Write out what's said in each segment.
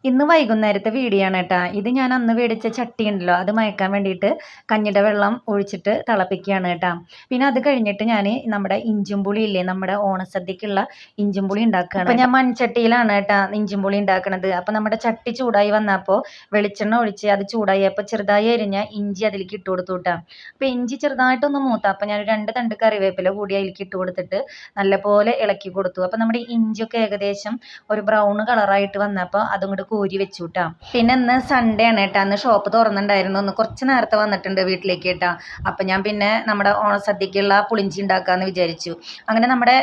ഇന്ന് വൈകുന്നേരത്തെ വീഡിയോ ആണ് കേട്ടോ. ഇത് ഞാൻ അന്ന് മേടിച്ച ചട്ടി ഉണ്ടല്ലോ, അത് മയക്കാൻ വേണ്ടിയിട്ട് കഞ്ഞിയുടെ വെള്ളം ഒഴിച്ചിട്ട് തിളപ്പിക്കുകയാണ് കേട്ടോ. പിന്നെ അത് കഴിഞ്ഞിട്ട് ഞാൻ നമ്മുടെ ഇഞ്ചും പുളി ഇല്ലേ, നമ്മുടെ ഓണസദ്യക്കുള്ള ഇഞ്ചും പുളി ഉണ്ടാക്കുകയാണ്. അപ്പം ഞാൻ മൺചട്ടിയിലാണ് കേട്ടോ ഇഞ്ചും പുളി ഉണ്ടാക്കുന്നത്. അപ്പം നമ്മുടെ ചട്ടി ചൂടായി വന്നപ്പോൾ വെളിച്ചെണ്ണ ഒഴിച്ച് അത് ചൂടായി അപ്പോൾ ചെറുതായി അരിഞ്ഞ ഇഞ്ചി അതിലേക്ക് ഇട്ട് കൊടുത്തു കേട്ടോ. അപ്പോൾ ഇഞ്ചി ചെറുതായിട്ടൊന്ന് മൂത്ത അപ്പം ഞാൻ 2 തണ്ട് കറിവേപ്പില കൂടി അതിലേക്ക് ഇട്ട് കൊടുത്തിട്ട് നല്ലപോലെ ഇളക്കി കൊടുത്തു. അപ്പം നമ്മുടെ ഇഞ്ചിയൊക്കെ ഏകദേശം ഒരു ബ്രൗൺ കളറായിട്ട് വന്നപ്പോൾ അതും കൂടെ കോരി വെച്ചു കേട്ടോ. പിന്നെ ഇന്ന് സൺഡേ ആണ് കേട്ടോ. അന്ന് ഷോപ്പ് തുറന്നിട്ടുണ്ടായിരുന്നു. ഒന്ന് കുറച്ച് നേരത്തെ വന്നിട്ടുണ്ട് വീട്ടിലേക്ക് കേട്ടോ. അപ്പം ഞാൻ പിന്നെ നമ്മുടെ ഓണസദ്യക്കുള്ള പുളിഞ്ചി ഉണ്ടാക്കാമെന്ന് വിചാരിച്ചു. അങ്ങനെ നമ്മുടെ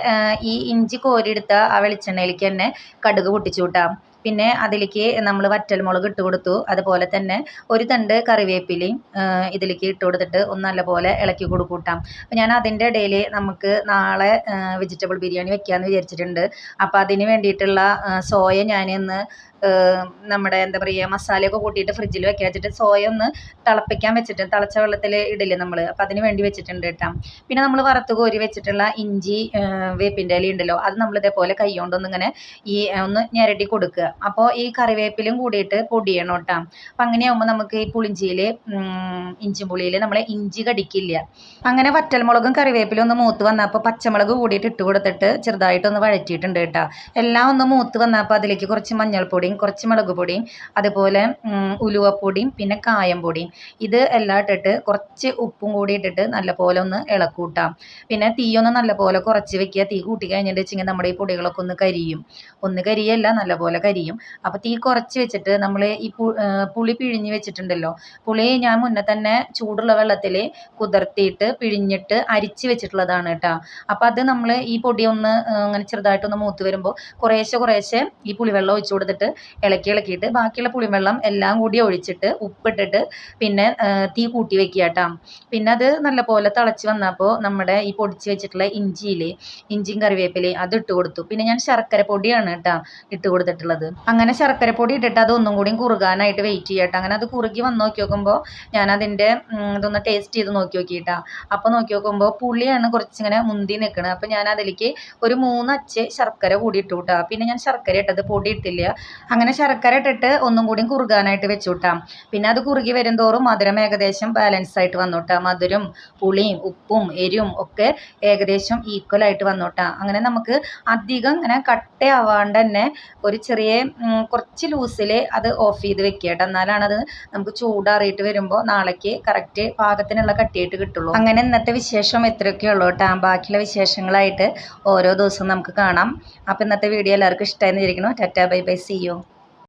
ഈ ഇഞ്ചി കോരിയെടുത്ത ആ വെളിച്ചെണ്ണയിലേക്ക് തന്നെ കടുക് പൊട്ടിച്ചു കേട്ടോ. പിന്നെ അതിലേക്ക് നമ്മൾ വറ്റൽമുളക് ഇട്ട് കൊടുത്തു. അതുപോലെ തന്നെ ഒരു തണ്ട് കറിവേപ്പിലയും ഇതിലേക്ക് ഇട്ട് കൊടുത്തിട്ട് ഒന്ന് നല്ലപോലെ ഇളക്കി കൊടുക്കൂട്ടാം. അപ്പം ഞാൻ അതിൻ്റെ ഇടയിൽ നമുക്ക് നാളെ വെജിറ്റബിൾ ബിരിയാണി വെക്കാമെന്ന് വിചാരിച്ചിട്ടുണ്ട്. അപ്പം അതിന് വേണ്ടിയിട്ടുള്ള സോയ ഞാനിന്ന് നമ്മുടെ എന്താ പറയുക മസാലയൊക്കെ കൂട്ടിയിട്ട് ഫ്രിഡ്ജിൽ വെക്കാൻ വെച്ചിട്ട് സോയ ഒന്ന് തിളപ്പിക്കാൻ വെച്ചിട്ട് തിളച്ച വെള്ളത്തിൽ ഇടില്ലേ നമ്മൾ, അപ്പം അതിന് വേണ്ടി വെച്ചിട്ടുണ്ട് കേട്ടോ. പിന്നെ നമ്മൾ വറുത്ത് കോരി വെച്ചിട്ടുള്ള ഇഞ്ചി വേപ്പിൻ്റെ ഇല ഉണ്ടല്ലോ, അത് നമ്മൾ ഇതേപോലെ കൈ കൊണ്ടൊന്നിങ്ങനെ ഒന്ന് ഞെരടി കൊടുക്കുക. അപ്പോൾ ഈ കറിവേപ്പിലും കൂടിയിട്ട് പൊടിയണം കേട്ടോ. അപ്പം അങ്ങനെയാകുമ്പോൾ നമുക്ക് ഈ പുളിഞ്ചിയിൽ ഇഞ്ചി പുളിയിൽ നമ്മളെ ഇഞ്ചി കടിക്കില്ല. അങ്ങനെ വറ്റൽമുളകും കറിവേപ്പിലും ഒന്ന് മൂത്ത് വന്നപ്പോൾ പച്ചമുളക് കൂടിയിട്ട് ഇട്ട് കൊടുത്തിട്ട് ചെറുതായിട്ടൊന്ന് വഴറ്റിയിട്ടുണ്ട് കേട്ടോ. എല്ലാം ഒന്ന് മൂത്ത് വന്നപ്പോൾ അതിലേക്ക് കുറച്ച് മഞ്ഞൾപ്പൊടിയും കുറച്ച് മുളക് പൊടിയും അതുപോലെ ഉലുവപ്പൊടിയും പിന്നെ കായം പൊടിയും ഇത് എല്ലാം ഇട്ടിട്ട് കുറച്ച് ഉപ്പും കൂടി ഇട്ടിട്ട് നല്ലപോലെ ഒന്ന് ഇളക്കൂട്ടാം. പിന്നെ തീയൊന്ന് നല്ലപോലെ കുറച്ച് വെക്കുക. തീ കൂട്ടി കഴിഞ്ഞിട്ട് വെച്ചെങ്കിൽ നമ്മുടെ ഈ പൊടികളൊക്കെ ഒന്ന് കരിയല്ല നല്ലപോലെ കരിയും. അപ്പോൾ തീ കുറച്ച് വെച്ചിട്ട് നമ്മൾ ഈ പുളി പിഴിഞ്ഞ് വെച്ചിട്ടുണ്ടല്ലോ, പുളി ഞാൻ മുന്നേ തന്നെ ചൂടുള്ള വെള്ളത്തിൽ കുതിർത്തിയിട്ട് പിഴിഞ്ഞിട്ട് അരിച്ച് വെച്ചിട്ടുള്ളതാണ് കേട്ടോ. അപ്പോൾ അത് നമ്മൾ ഈ പൊടി ഒന്ന് അങ്ങനെ ചെറുതായിട്ടൊന്ന് മൂത്ത് വരുമ്പോൾ കുറേശ്ശെ ഈ പുളിവെള്ളം ഒഴിച്ചു കൊടുത്തിട്ട് ഇളക്കിയിട്ട് ബാക്കിയുള്ള പുളിവെള്ളം എല്ലാം കൂടി ഒഴിച്ചിട്ട് ഉപ്പിട്ടിട്ട് പിന്നെ തീ കൂട്ടി വെക്കുക കേട്ടോ. പിന്നെ അത് നല്ലപോലെ തിളച്ച് വന്നപ്പോൾ നമ്മുടെ ഈ പൊടിച്ച് വെച്ചിട്ടുള്ള ഇഞ്ചിയും കറിവേപ്പിലയും അത് ഇട്ട് കൊടുത്തു. പിന്നെ ഞാൻ ശർക്കര പൊടിയാണ് കേട്ടോ ഇട്ട് കൊടുത്തിട്ടുള്ളത്. അങ്ങനെ ശർക്കര പൊടി ഇട്ടിട്ട് അത് ഒന്നും കൂടി കുറുകാനായിട്ട് വെയിറ്റ് ചെയ്യട്ടോ. അങ്ങനെ അത് കുറുകി വന്ന് നോക്കി നോക്കുമ്പോൾ ഞാൻ അതിൻ്റെ ഇതൊന്ന് ടേസ്റ്റ് ചെയ്ത് നോക്കി നോക്കിയിട്ടാ. അപ്പോൾ നോക്കി നോക്കുമ്പോൾ പുളിയാണ് കുറച്ചിങ്ങനെ മുന്തി നിൽക്കുന്നത്. അപ്പോൾ ഞാൻ അതിലേക്ക് ഒരു 3 അച്ച് ശർക്കര കൂടി ഇട്ടു കേട്ടോ. പിന്നെ ഞാൻ ശർക്കര ഇട്ടത് പൊടി ഇട്ടില്ല. അങ്ങനെ ശർക്കര ഇട്ടിട്ട് ഒന്നും കൂടി കുറുകാനായിട്ട് വെച്ചു കൂട്ടാം. പിന്നെ അത് കുറുകി വരും തോറും മധുരം ഏകദേശം ബാലൻസ് ആയിട്ട് വന്നോട്ടാ. മധുരം പുളിയും ഉപ്പും എരിവും ഒക്കെ ഏകദേശം ഈക്വൽ ആയിട്ട് വന്നോട്ടാ. അങ്ങനെ നമുക്ക് അധികം ഇങ്ങനെ കട്ടയാവാണ്ട് തന്നെ ഒരു ചെറിയ കുറച്ച് ലൂസിൽ അത് ഓഫ് ചെയ്ത് വെക്കുക കേട്ടോ. എന്നാലാണ് അത് നമുക്ക് ചൂടാറിയിട്ട് വരുമ്പോൾ നാളേക്ക് കറക്റ്റ് പാകത്തിനുള്ള കട്ടിയായിട്ട് കിട്ടുള്ളൂ. അങ്ങനെ ഇന്നത്തെ വിശേഷം എത്രയൊക്കെ ഉള്ളൂ കേട്ടോ. ബാക്കിയുള്ള വിശേഷങ്ങളായിട്ട് ഓരോ ദിവസവും നമുക്ക് കാണാം. അപ്പോൾ ഇന്നത്തെ വീഡിയോ എല്ലാവർക്കും ഇഷ്ടമായെന്ന് വിചാരിക്കുന്നു. Tata bye bye, see U.